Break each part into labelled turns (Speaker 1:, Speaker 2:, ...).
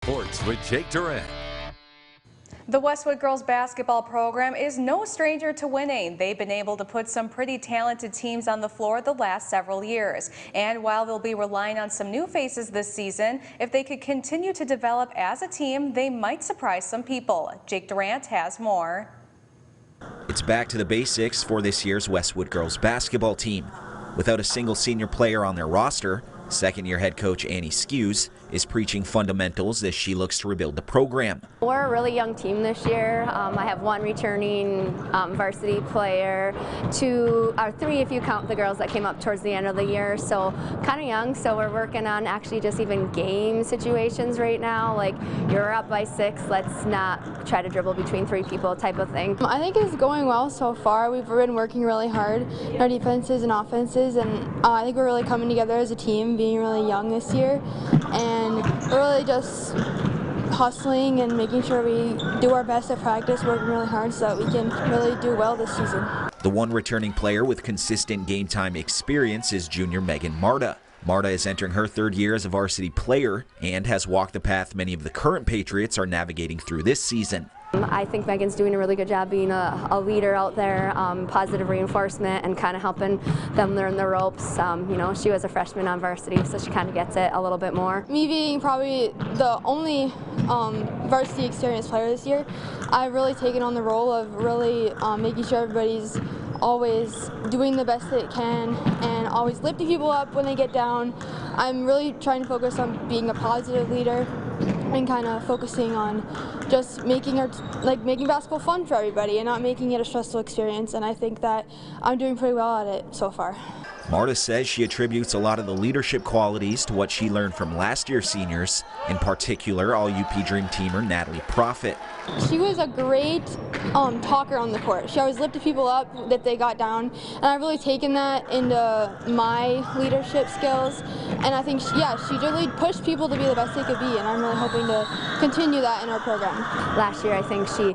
Speaker 1: Sports with Jake Durant.
Speaker 2: The Westwood girls basketball program is no stranger to winning. They've been able to put some pretty talented teams on the floor the last several years. And while they'll be relying on some new faces this season, if they could continue to develop as a team, they might surprise some people. Jake Durant has more.
Speaker 3: It's back to the basics for this year's Westwood girls basketball team. Without a single senior player on their roster, second-year head coach Annie Skews is preaching fundamentals as she looks to rebuild the program.
Speaker 4: We're a really young team this year. I have one returning varsity player, three if you count the girls that came up towards the end of the year, so kind of young. So we're working on actually just even game situations right now, like you're up by 6, let's not try to dribble between 3 people type of thing.
Speaker 5: I think it's going well so far. We've been working really hard in our defenses and offenses, and I think we're really coming together as a team, being really young this year, and we're really just hustling and making sure we do our best at practice, working really hard so that we can really do well this season.
Speaker 3: The one returning player with consistent game time experience is junior Megan Marta. Marta is entering her 3rd year as a varsity player and has walked the path many of the current Patriots are navigating through this season.
Speaker 4: I think Megan's doing a really good job being a leader out there, positive reinforcement, and kind of helping them learn the ropes. You know, she was a freshman on varsity, so she kind of gets it a little bit more.
Speaker 5: Me being probably the only varsity experienced player this year, I've really taken on the role of really making sure everybody's always doing the best they can and always lifting people up when they get down. I'm really trying to focus on being a positive leader and kind of focusing on just making basketball fun for everybody and not making it a stressful experience, and I think that I'm doing pretty well at it so far.
Speaker 3: Marta says she attributes a lot of the leadership qualities to what she learned from last year's seniors, in particular All-UP Dream Teamer Natalie Profit.
Speaker 5: She was a great talker on the court. She always lifted people up that they got down, and I've really taken that into my leadership skills, and I think, she really pushed people to be the best they could be, and I'm really hoping to continue that in our program.
Speaker 4: Last year I think she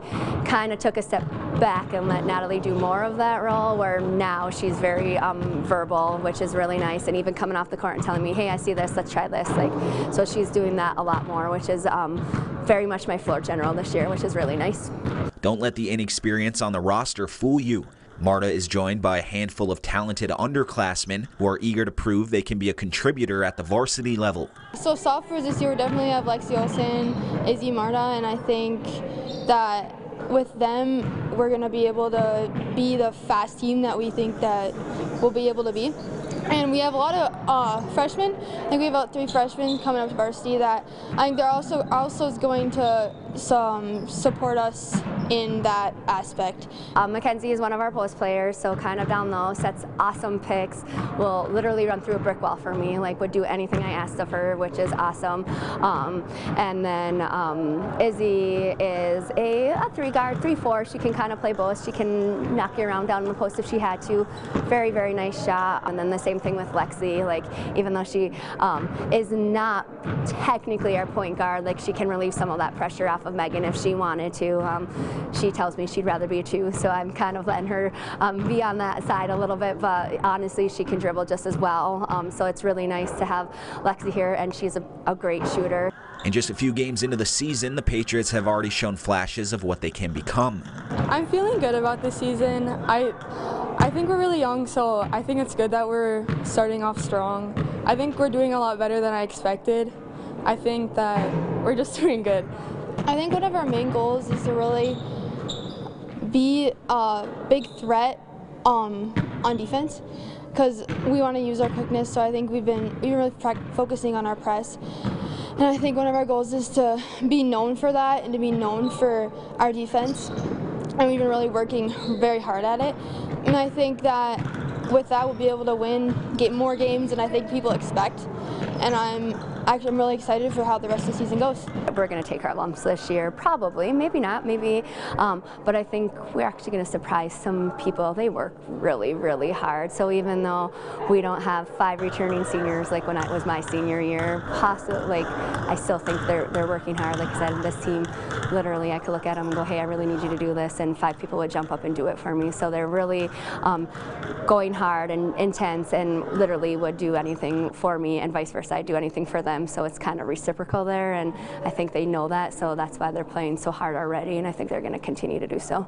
Speaker 4: kind of took a step back and let Natalie do more of that role, where now she's very verbal, which is really nice, and even coming off the court and telling me, hey, I see this, let's try this. So she's doing that a lot more, which is very much my floor general this year, which is really nice.
Speaker 3: Don't let the inexperience on the roster fool you. Marta is joined by a handful of talented underclassmen who are eager to prove they can be a contributor at the varsity level.
Speaker 5: So sophomores this year, we definitely have Lexi Olsen, Izzy, Marta, and I think that with them, we're going to be able to be the fast team that we think that we'll be able to be. And we have a lot of freshmen. I think we have about 3 freshmen coming up to varsity that I think they're also going to support us in that aspect.
Speaker 4: Mackenzie is one of our post players, so kind of down low, sets awesome picks, will literally run through a brick wall for me, would do anything I asked of her, which is awesome. And then Izzy is a 3-guard, 3-4. She can kind of play both. She can knock you around down in the post if she had to. Very, very nice shot. And then the same thing with Lexi, even though she is not technically our point guard, she can relieve some of that pressure off of Megan if she wanted to. She tells me she'd rather be a 2, so I'm kind of letting her be on that side a little bit, but honestly she can dribble just as well, so it's really nice to have Lexi here, and she's a great shooter.
Speaker 3: In just a few games into the season, the Patriots have already shown flashes of what they can become.
Speaker 5: I'm feeling good about this season. I think we're really young, so I think it's good that we're starting off strong. I think we're doing a lot better than I expected. I think that we're just doing good. I think one of our main goals is to really be a big threat on defense, because we want to use our quickness. So I think we've been really focusing on our press, and I think one of our goals is to be known for that and to be known for our defense. And we've been really working very hard at it, and I think that with that we'll be able to get more games than I think people expect, and I'm really excited for how the rest of the season goes.
Speaker 4: We're going to take our lumps this year, probably, maybe not, maybe, but I think we're actually going to surprise some people. They work really, really hard, so even though we don't have 5 returning seniors like when it was my senior year, I still think they're working hard. Like I said, this team, literally I could look at them and go, hey, I really need you to do this, and 5 people would jump up and do it for me, so they're really going hard and intense, and literally would do anything for me, and vice versa, I'd do anything for them. them, so it's kind of reciprocal there, and I think they know that, so that's why they're playing so hard already, and I think they're going to continue to do so.